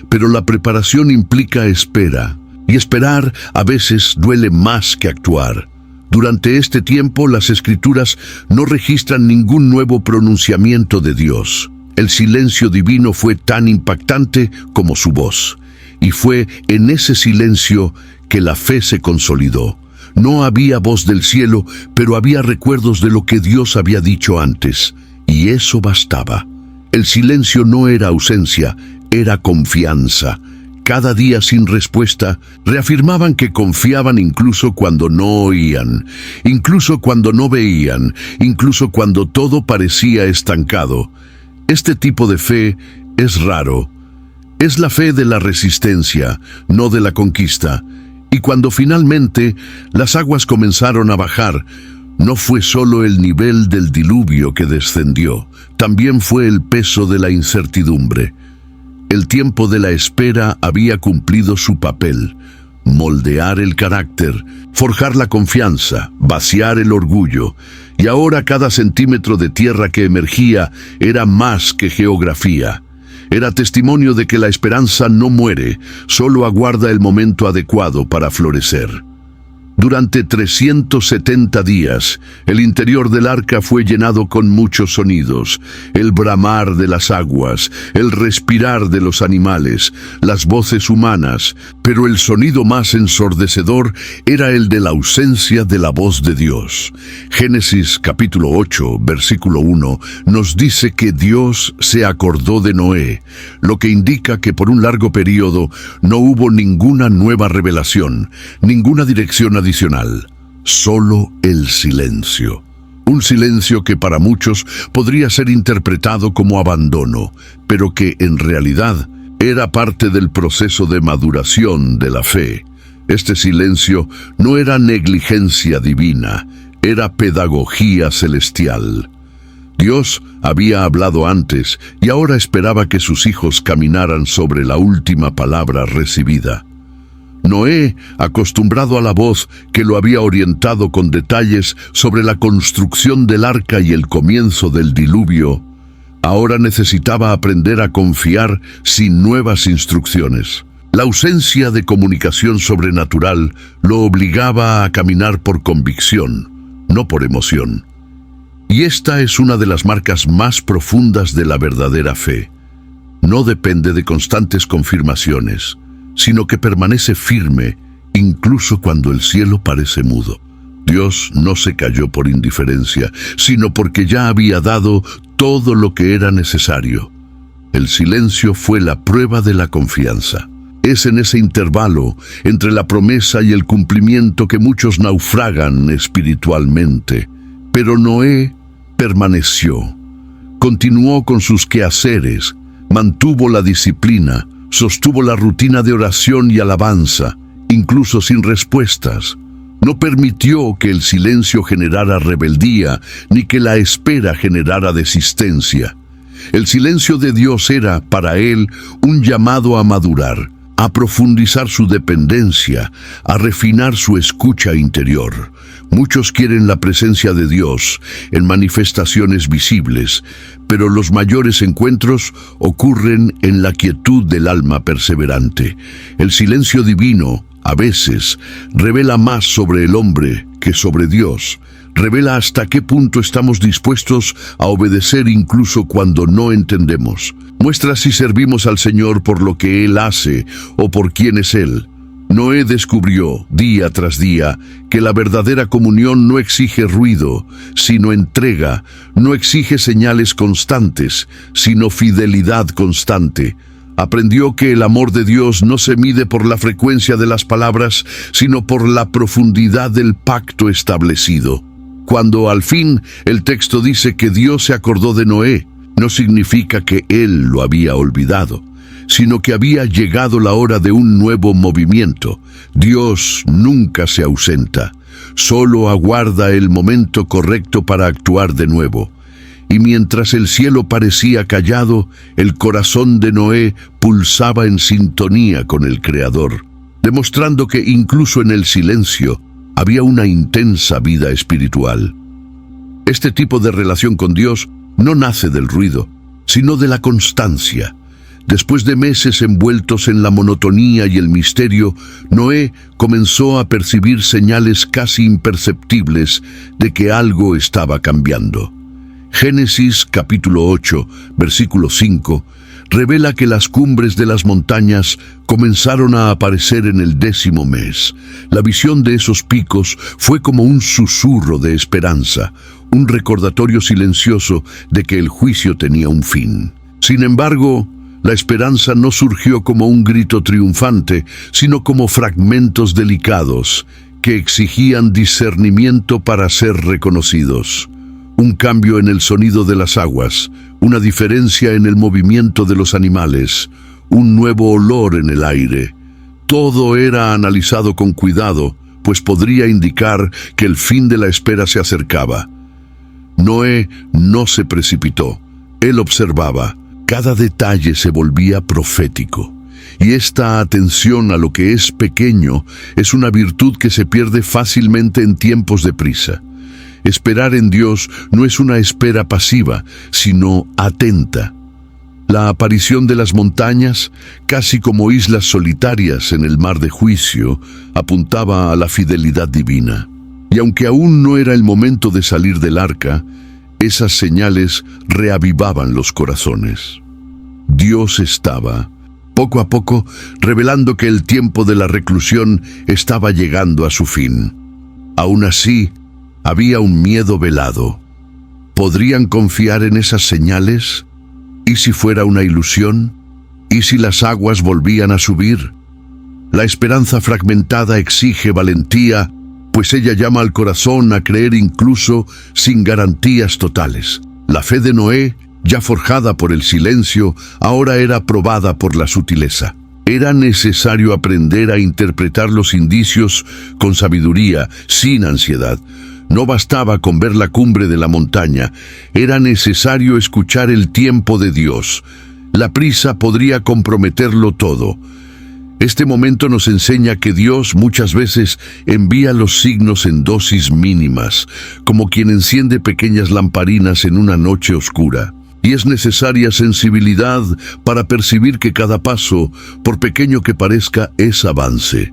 Pero la preparación implica espera, y esperar a veces duele más que actuar. Durante este tiempo, las Escrituras no registran ningún nuevo pronunciamiento de Dios. El silencio divino fue tan impactante como su voz, y fue en ese silencio que la fe se consolidó. No había voz del cielo, pero había recuerdos de lo que Dios había dicho antes, y eso bastaba. El silencio no era ausencia, era confianza. Cada día sin respuesta, reafirmaban que confiaban incluso cuando no oían, incluso cuando no veían, incluso cuando todo parecía estancado. Este tipo de fe es raro. Es la fe de la resistencia, no de la conquista. Y cuando finalmente las aguas comenzaron a bajar, no fue solo el nivel del diluvio que descendió, también fue el peso de la incertidumbre. El tiempo de la espera había cumplido su papel. moldear el carácter, forjar la confianza, vaciar el orgullo, y ahora cada centímetro de tierra que emergía era más que geografía. Era testimonio de que la esperanza no muere, solo aguarda el momento adecuado para florecer. Durante 370 días, el interior del arca fue llenado con muchos sonidos: el bramar de las aguas, el respirar de los animales, las voces humanas, pero el sonido más ensordecedor era el de la ausencia de la voz de Dios. Génesis capítulo 8, versículo 1, nos dice que Dios se acordó de Noé, lo que indica que por un largo periodo no hubo ninguna nueva revelación, ninguna dirección adicional, solo el silencio. Un silencio que para muchos podría ser interpretado como abandono, pero que en realidad era parte del proceso de maduración de la fe. Este silencio no era negligencia divina, era pedagogía celestial. Dios había hablado antes y ahora esperaba que sus hijos caminaran sobre la última palabra recibida. Noé, acostumbrado a la voz que lo había orientado con detalles sobre la construcción del arca y el comienzo del diluvio, ahora necesitaba aprender a confiar sin nuevas instrucciones. La ausencia de comunicación sobrenatural lo obligaba a caminar por convicción, no por emoción. Y esta es una de las marcas más profundas de la verdadera fe. No depende de constantes confirmaciones, sino que permanece firme incluso cuando el cielo parece mudo. Dios no se calló por indiferencia, sino porque ya había dado todo lo que era necesario. El silencio fue la prueba de la confianza. Es en ese intervalo entre la promesa y el cumplimiento que muchos naufragan espiritualmente. Pero Noé permaneció, continuó con sus quehaceres, mantuvo la disciplina, sostuvo la rutina de oración y alabanza, incluso sin respuestas. No permitió que el silencio generara rebeldía, ni que la espera generara desistencia. El silencio de Dios era, para él, un llamado a madurar, a profundizar su dependencia, a refinar su escucha interior. Muchos quieren la presencia de Dios en manifestaciones visibles, pero los mayores encuentros ocurren en la quietud del alma perseverante. El silencio divino, a veces, revela más sobre el hombre que sobre Dios. Revela hasta qué punto estamos dispuestos a obedecer incluso cuando no entendemos. Muestra si servimos al Señor por lo que Él hace o por quién es Él. Noé descubrió, día tras día, que la verdadera comunión no exige ruido, sino entrega, no exige señales constantes, sino fidelidad constante. Aprendió que el amor de Dios no se mide por la frecuencia de las palabras, sino por la profundidad del pacto establecido. Cuando al fin el texto dice que Dios se acordó de Noé, no significa que Él lo había olvidado, sino que había llegado la hora de un nuevo movimiento. Dios nunca se ausenta, solo aguarda el momento correcto para actuar de nuevo. Y mientras el cielo parecía callado, el corazón de Noé pulsaba en sintonía con el Creador, demostrando que incluso en el silencio había una intensa vida espiritual. Este tipo de relación con Dios no nace del ruido, sino de la constancia. Después de meses envueltos en la monotonía y el misterio, Noé comenzó a percibir señales casi imperceptibles de que algo estaba cambiando. Génesis capítulo 8, versículo 5, revela que las cumbres de las montañas comenzaron a aparecer en el 10º mes. La visión de esos picos fue como un susurro de esperanza, un recordatorio silencioso de que el juicio tenía un fin. Sin embargo, la esperanza no surgió como un grito triunfante, sino como fragmentos delicados que exigían discernimiento para ser reconocidos. Un cambio en el sonido de las aguas, una diferencia en el movimiento de los animales, un nuevo olor en el aire. Todo era analizado con cuidado, pues podría indicar que el fin de la espera se acercaba. Noé no se precipitó. Él observaba. Cada detalle se volvía profético. Y esta atención a lo que es pequeño es una virtud que se pierde fácilmente en tiempos de prisa. Esperar en Dios no es una espera pasiva, sino atenta. La aparición de las montañas, casi como islas solitarias en el mar de juicio, apuntaba a la fidelidad divina. Y aunque aún no era el momento de salir del arca, esas señales reavivaban los corazones. Dios estaba, poco a poco, revelando que el tiempo de la reclusión estaba llegando a su fin. Aún así, había un miedo velado. ¿Podrían confiar en esas señales? ¿Y si fuera una ilusión? ¿Y si las aguas volvían a subir? La esperanza fragmentada exige valentía, pues ella llama al corazón a creer incluso sin garantías totales. La fe de Noé, ya forjada por el silencio, ahora era probada por la sutileza. Era necesario aprender a interpretar los indicios con sabiduría, sin ansiedad. No bastaba con ver la cumbre de la montaña, era necesario escuchar el tiempo de Dios. La prisa podría comprometerlo todo. Este momento nos enseña que Dios muchas veces envía los signos en dosis mínimas, como quien enciende pequeñas lamparinas en una noche oscura. Y es necesaria sensibilidad para percibir que cada paso, por pequeño que parezca, es avance.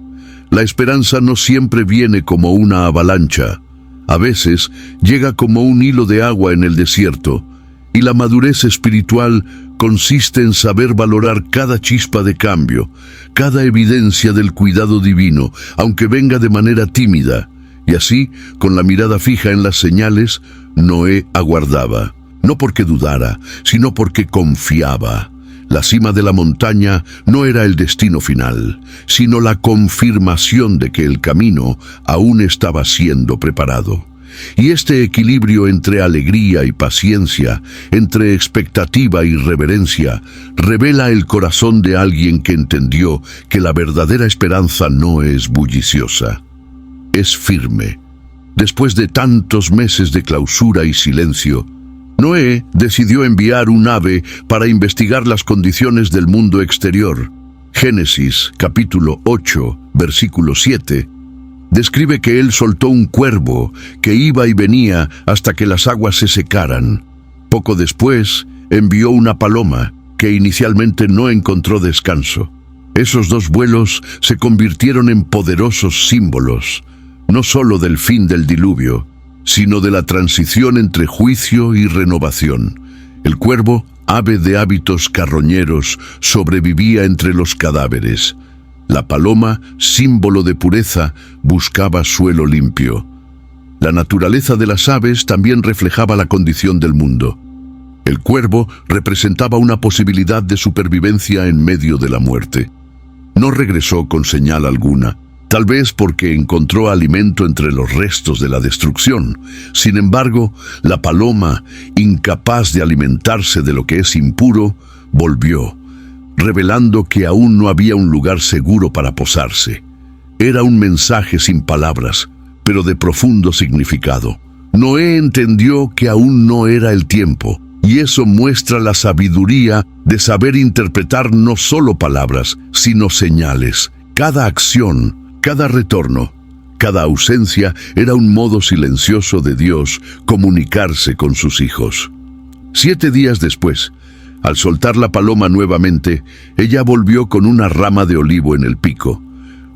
La esperanza no siempre viene como una avalancha. A veces llega como un hilo de agua en el desierto, y la madurez espiritual consiste en saber valorar cada chispa de cambio, cada evidencia del cuidado divino, aunque venga de manera tímida. Y así, con la mirada fija en las señales, Noé aguardaba, no porque dudara, sino porque confiaba. La cima de la montaña no era el destino final, sino la confirmación de que el camino aún estaba siendo preparado. Y este equilibrio entre alegría y paciencia, entre expectativa y reverencia, revela el corazón de alguien que entendió que la verdadera esperanza no es bulliciosa, es firme. Después de tantos meses de clausura y silencio, Noé decidió enviar un ave para investigar las condiciones del mundo exterior. Génesis, capítulo 8, versículo 7, describe que él soltó un cuervo que iba y venía hasta que las aguas se secaran. Poco después, envió una paloma que inicialmente no encontró descanso. Esos dos vuelos se convirtieron en poderosos símbolos, no solo del fin del diluvio, sino de la transición entre juicio y renovación. El cuervo, ave de hábitos carroñeros, sobrevivía entre los cadáveres. La paloma, símbolo de pureza, buscaba suelo limpio. La naturaleza de las aves también reflejaba la condición del mundo. El cuervo representaba una posibilidad de supervivencia en medio de la muerte. No regresó con señal alguna, tal vez porque encontró alimento entre los restos de la destrucción. Sin embargo, la paloma, incapaz de alimentarse de lo que es impuro, volvió, revelando que aún no había un lugar seguro para posarse. Era un mensaje sin palabras, pero de profundo significado. Noé entendió que aún no era el tiempo, y eso muestra la sabiduría de saber interpretar no solo palabras, sino señales. Cada acción, cada retorno, cada ausencia era un modo silencioso de Dios comunicarse con sus hijos. 7 días después, al soltar la paloma nuevamente, ella volvió con una rama de olivo en el pico,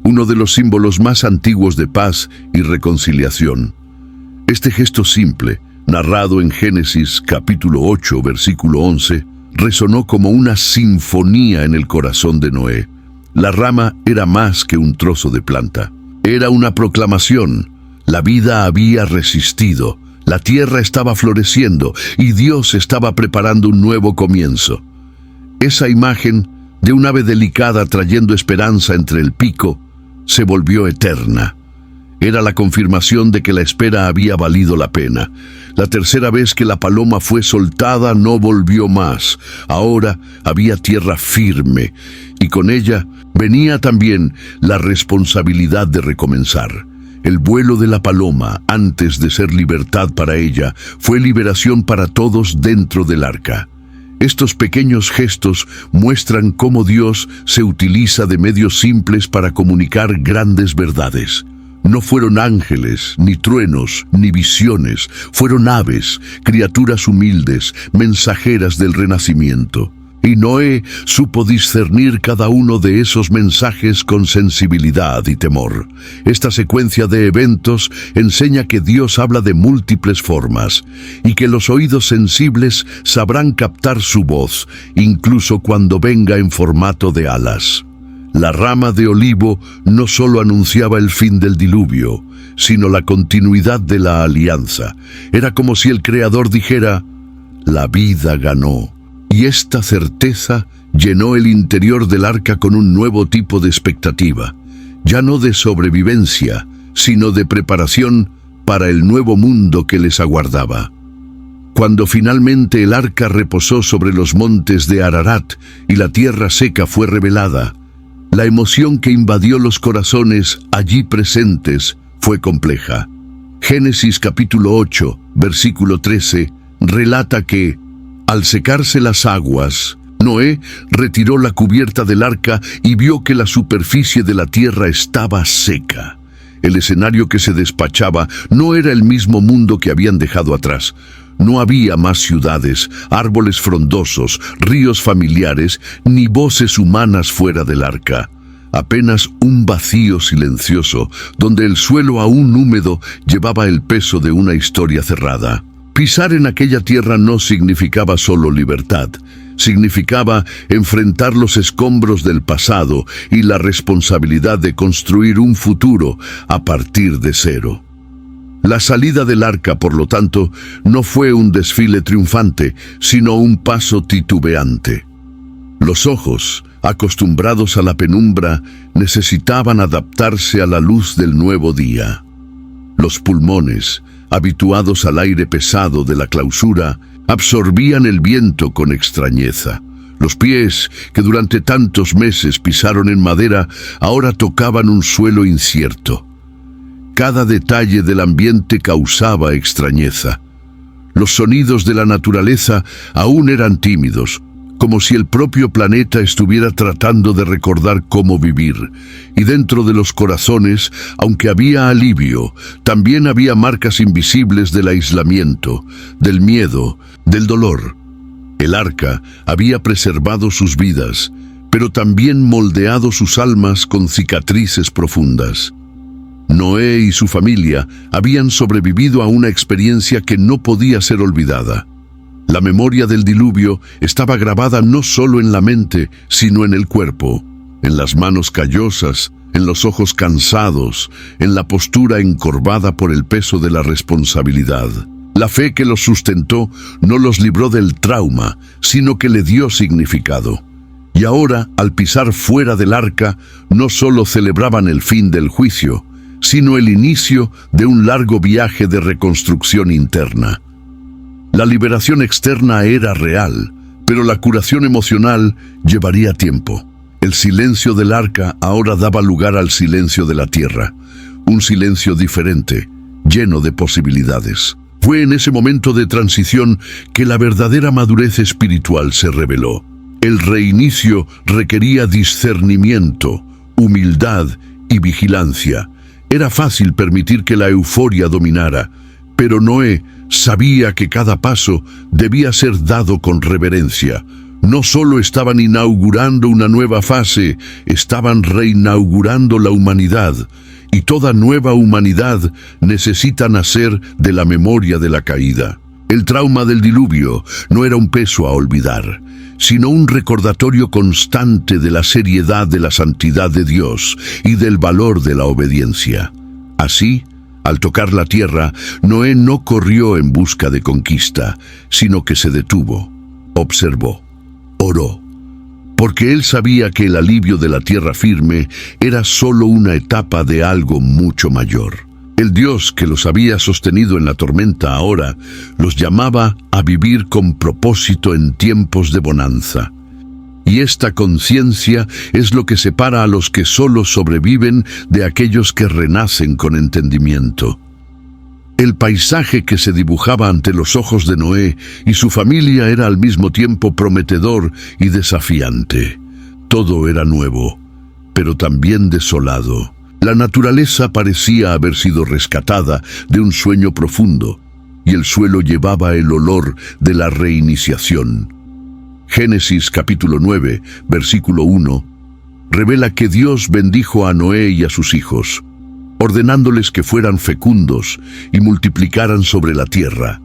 uno de los símbolos más antiguos de paz y reconciliación. Este gesto simple, narrado en Génesis capítulo 8, versículo 11, resonó como una sinfonía en el corazón de Noé. La rama era más que un trozo de planta. Era una proclamación. La vida había resistido, la tierra estaba floreciendo y Dios estaba preparando un nuevo comienzo. Esa imagen de un ave delicada trayendo esperanza entre el pico se volvió eterna. Era la confirmación de que la espera había valido la pena. La tercera vez que la paloma fue soltada no volvió más. Ahora había tierra firme, y con ella venía también la responsabilidad de recomenzar. El vuelo de la paloma, antes de ser libertad para ella, fue liberación para todos dentro del arca. Estos pequeños gestos muestran cómo Dios se utiliza de medios simples para comunicar grandes verdades. No fueron ángeles, ni truenos, ni visiones, fueron aves, criaturas humildes, mensajeras del renacimiento. Y Noé supo discernir cada uno de esos mensajes con sensibilidad y temor. Esta secuencia de eventos enseña que Dios habla de múltiples formas y que los oídos sensibles sabrán captar su voz, incluso cuando venga en formato de alas. La rama de olivo no solo anunciaba el fin del diluvio, sino la continuidad de la alianza. Era como si el Creador dijera: la vida ganó. Y esta certeza llenó el interior del arca con un nuevo tipo de expectativa, ya no de sobrevivencia, sino de preparación para el nuevo mundo que les aguardaba. Cuando finalmente el arca reposó sobre los montes de Ararat y la tierra seca fue revelada, la emoción que invadió los corazones allí presentes fue compleja. Génesis capítulo 8, versículo 13, relata que, al secarse las aguas, Noé retiró la cubierta del arca y vio que la superficie de la tierra estaba seca. El escenario que se despachaba no era el mismo mundo que habían dejado atrás. No había más ciudades, árboles frondosos, ríos familiares, ni voces humanas fuera del arca. Apenas un vacío silencioso, donde el suelo aún húmedo llevaba el peso de una historia cerrada. Pisar en aquella tierra no significaba solo libertad, significaba enfrentar los escombros del pasado y la responsabilidad de construir un futuro a partir de cero. La salida del arca, por lo tanto, no fue un desfile triunfante, sino un paso titubeante. Los ojos, acostumbrados a la penumbra, necesitaban adaptarse a la luz del nuevo día. Los pulmones, habituados al aire pesado de la clausura, absorbían el viento con extrañeza. Los pies, que durante tantos meses pisaron en madera, ahora tocaban un suelo incierto. Cada detalle del ambiente causaba extrañeza. Los sonidos de la naturaleza aún eran tímidos, como si el propio planeta estuviera tratando de recordar cómo vivir. Y dentro de los corazones, aunque había alivio, también había marcas invisibles del aislamiento, del miedo, del dolor. El arca había preservado sus vidas, pero también moldeado sus almas con cicatrices profundas. Noé y su familia habían sobrevivido a una experiencia que no podía ser olvidada. La memoria del diluvio estaba grabada no solo en la mente, sino en el cuerpo, en las manos callosas, en los ojos cansados, en la postura encorvada por el peso de la responsabilidad. La fe que los sustentó no los libró del trauma, sino que le dio significado. Y ahora, al pisar fuera del arca, no solo celebraban el fin del juicio, sino el inicio de un largo viaje de reconstrucción interna. La liberación externa era real, pero la curación emocional llevaría tiempo. El silencio del arca ahora daba lugar al silencio de la tierra, un silencio diferente, lleno de posibilidades. Fue en ese momento de transición que la verdadera madurez espiritual se reveló. El reinicio requería discernimiento, humildad y vigilancia. Era fácil permitir que la euforia dominara, pero Noé sabía que cada paso debía ser dado con reverencia. No solo estaban inaugurando una nueva fase, estaban reinaugurando la humanidad. Y toda nueva humanidad necesita nacer de la memoria de la caída. El trauma del diluvio no era un peso a olvidar, sino un recordatorio constante de la seriedad de la santidad de Dios y del valor de la obediencia. Así, al tocar la tierra, Noé no corrió en busca de conquista, sino que se detuvo, observó, oró, porque él sabía que el alivio de la tierra firme era solo una etapa de algo mucho mayor. El Dios que los había sostenido en la tormenta ahora los llamaba a vivir con propósito en tiempos de bonanza. Y esta conciencia es lo que separa a los que solo sobreviven de aquellos que renacen con entendimiento. El paisaje que se dibujaba ante los ojos de Noé y su familia era al mismo tiempo prometedor y desafiante. Todo era nuevo, pero también desolado. La naturaleza parecía haber sido rescatada de un sueño profundo, y el suelo llevaba el olor de la reiniciación. Génesis capítulo 9, versículo 1, revela que Dios bendijo a Noé y a sus hijos, ordenándoles que fueran fecundos y multiplicaran sobre la tierra.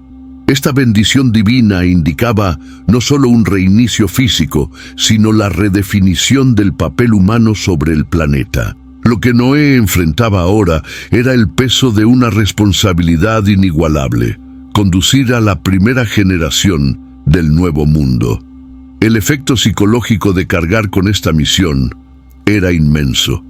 Esta bendición divina indicaba no solo un reinicio físico, sino la redefinición del papel humano sobre el planeta. Lo que Noé enfrentaba ahora era el peso de una responsabilidad inigualable: conducir a la primera generación del nuevo mundo. El efecto psicológico de cargar con esta misión era inmenso.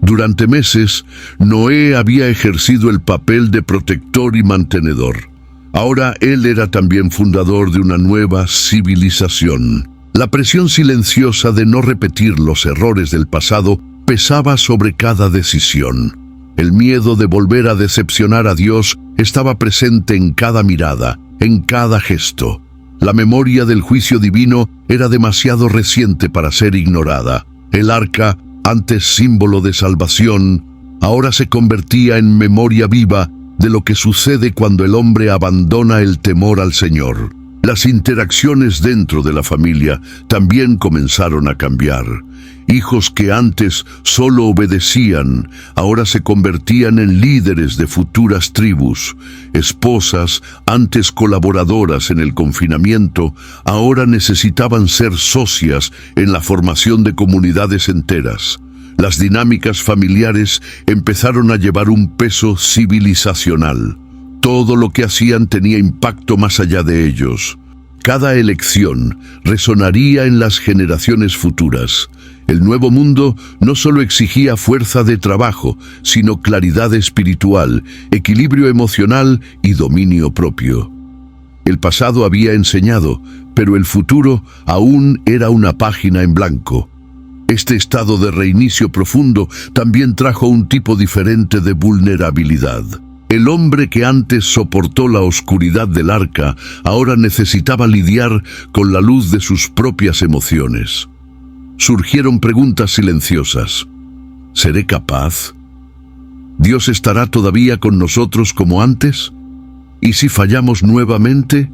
Durante meses, Noé había ejercido el papel de protector y mantenedor. Ahora él era también fundador de una nueva civilización. La presión silenciosa de no repetir los errores del pasado pesaba sobre cada decisión. El miedo de volver a decepcionar a Dios estaba presente en cada mirada, en cada gesto. La memoria del juicio divino era demasiado reciente para ser ignorada. El arca, antes símbolo de salvación, ahora se convertía en memoria viva de lo que sucede cuando el hombre abandona el temor al Señor. Las interacciones dentro de la familia también comenzaron a cambiar. Hijos que antes solo obedecían, ahora se convertían en líderes de futuras tribus. Esposas, antes colaboradoras en el confinamiento, ahora necesitaban ser socias en la formación de comunidades enteras. Las dinámicas familiares empezaron a llevar un peso civilizacional. Todo lo que hacían tenía impacto más allá de ellos. Cada elección resonaría en las generaciones futuras. El nuevo mundo no solo exigía fuerza de trabajo, sino claridad espiritual, equilibrio emocional y dominio propio. El pasado había enseñado, pero el futuro aún era una página en blanco. Este estado de reinicio profundo también trajo un tipo diferente de vulnerabilidad. El hombre que antes soportó la oscuridad del arca, ahora necesitaba lidiar con la luz de sus propias emociones. Surgieron preguntas silenciosas. ¿Seré capaz? ¿Dios estará todavía con nosotros como antes? ¿Y si fallamos nuevamente?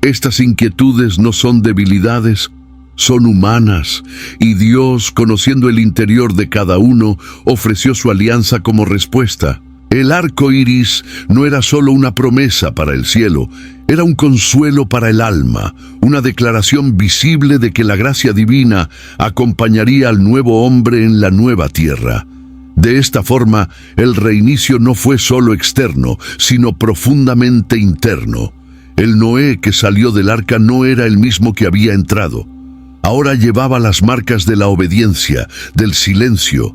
Estas inquietudes no son debilidades, son humanas, y Dios, conociendo el interior de cada uno, ofreció su alianza como respuesta. El arco iris no era solo una promesa para el cielo, era un consuelo para el alma, una declaración visible de que la gracia divina acompañaría al nuevo hombre en la nueva tierra. De esta forma, el reinicio no fue solo externo, sino profundamente interno. El Noé que salió del arca no era el mismo que había entrado. Ahora llevaba las marcas de la obediencia, del silencio,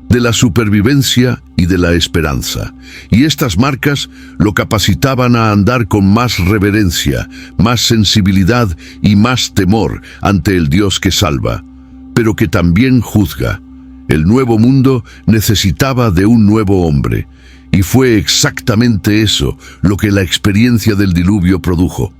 de la supervivencia y de la esperanza. Y estas marcas lo capacitaban a andar con más reverencia, más sensibilidad y más temor ante el Dios que salva, pero que también juzga. El nuevo mundo necesitaba de un nuevo hombre, y fue exactamente eso lo que la experiencia del diluvio produjo.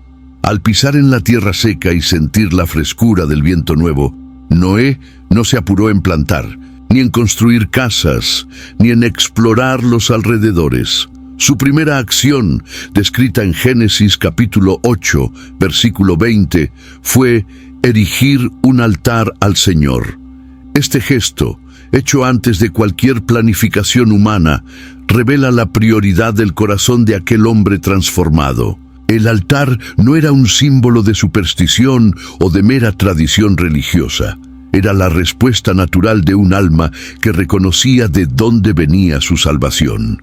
Al pisar en la tierra seca y sentir la frescura del viento nuevo, Noé no se apuró en plantar, ni en construir casas, ni en explorar los alrededores. Su primera acción, descrita en Génesis capítulo 8, versículo 20, fue erigir un altar al Señor. Este gesto, hecho antes de cualquier planificación humana, revela la prioridad del corazón de aquel hombre transformado. El altar no era un símbolo de superstición o de mera tradición religiosa. Era la respuesta natural de un alma que reconocía de dónde venía su salvación.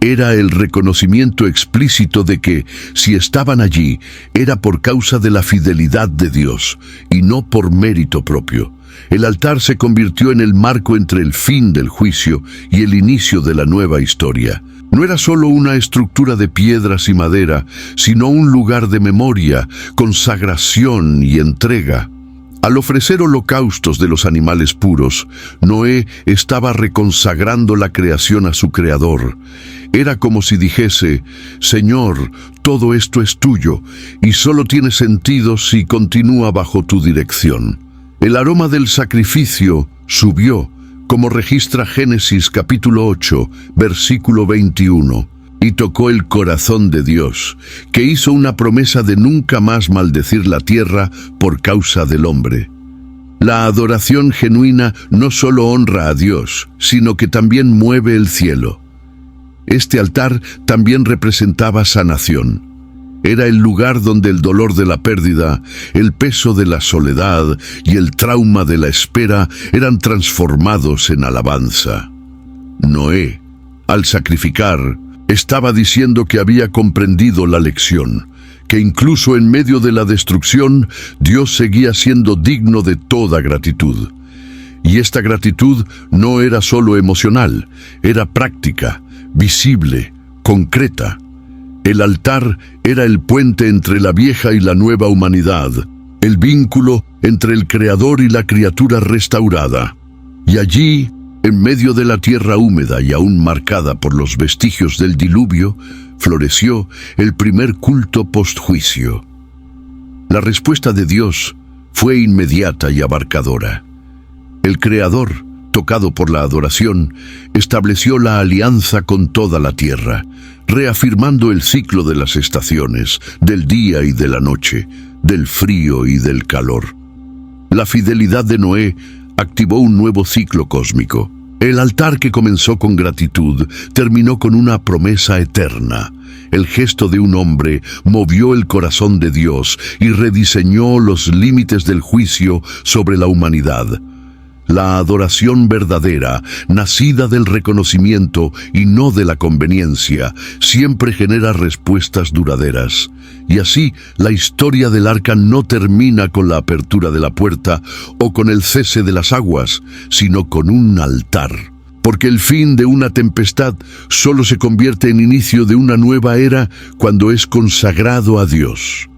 Era el reconocimiento explícito de que, si estaban allí, era por causa de la fidelidad de Dios y no por mérito propio. El altar se convirtió en el marco entre el fin del juicio y el inicio de la nueva historia. No era solo una estructura de piedras y madera, sino un lugar de memoria, consagración y entrega. Al ofrecer holocaustos de los animales puros, Noé estaba reconsagrando la creación a su Creador. Era como si dijese: Señor, todo esto es tuyo, y solo tiene sentido si continúa bajo tu dirección. El aroma del sacrificio subió, como registra Génesis capítulo 8, versículo 21. Y tocó el corazón de Dios, que hizo una promesa de nunca más maldecir la tierra por causa del hombre. La adoración genuina no solo honra a Dios, sino que también mueve el cielo. Este altar también representaba sanación. Era el lugar donde el dolor de la pérdida, el peso de la soledad y el trauma de la espera eran transformados en alabanza. Noé, al sacrificar, estaba diciendo que había comprendido la lección, que incluso en medio de la destrucción, Dios seguía siendo digno de toda gratitud. Y esta gratitud no era solo emocional, era práctica, visible, concreta. El altar era el puente entre la vieja y la nueva humanidad, el vínculo entre el Creador y la criatura restaurada. Y allí, en medio de la tierra húmeda y aún marcada por los vestigios del diluvio, floreció el primer culto postjuicio. La respuesta de Dios fue inmediata y abarcadora. El Creador, tocado por la adoración, estableció la alianza con toda la tierra, reafirmando el ciclo de las estaciones, del día y de la noche, del frío y del calor. La fidelidad de Noé activó un nuevo ciclo cósmico. El altar que comenzó con gratitud terminó con una promesa eterna. El gesto de un hombre movió el corazón de Dios y rediseñó los límites del juicio sobre la humanidad. La adoración verdadera, nacida del reconocimiento y no de la conveniencia, siempre genera respuestas duraderas. Y así, la historia del arca no termina con la apertura de la puerta o con el cese de las aguas, sino con un altar. Porque el fin de una tempestad solo se convierte en inicio de una nueva era cuando es consagrado a Dios.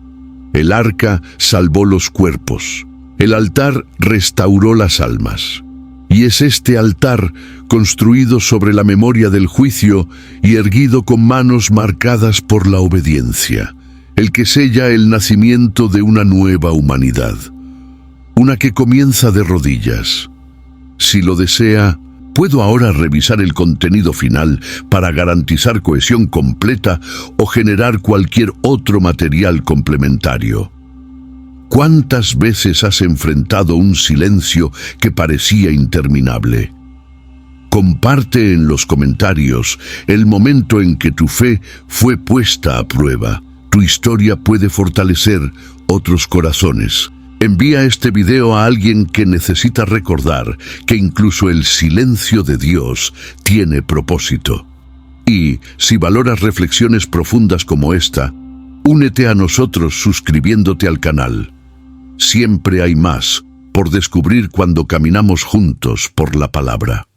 El arca salvó los cuerpos. El altar restauró las almas. Y es este altar, construido sobre la memoria del juicio y erguido con manos marcadas por la obediencia, el que sella el nacimiento de una nueva humanidad. Una que comienza de rodillas. Si lo desea, puedo ahora revisar el contenido final para garantizar cohesión completa o generar cualquier otro material complementario. ¿Cuántas veces has enfrentado un silencio que parecía interminable? Comparte en los comentarios el momento en que tu fe fue puesta a prueba. Tu historia puede fortalecer otros corazones. Envía este video a alguien que necesita recordar que incluso el silencio de Dios tiene propósito. Y, si valoras reflexiones profundas como esta, únete a nosotros suscribiéndote al canal. Siempre hay más por descubrir cuando caminamos juntos por la palabra.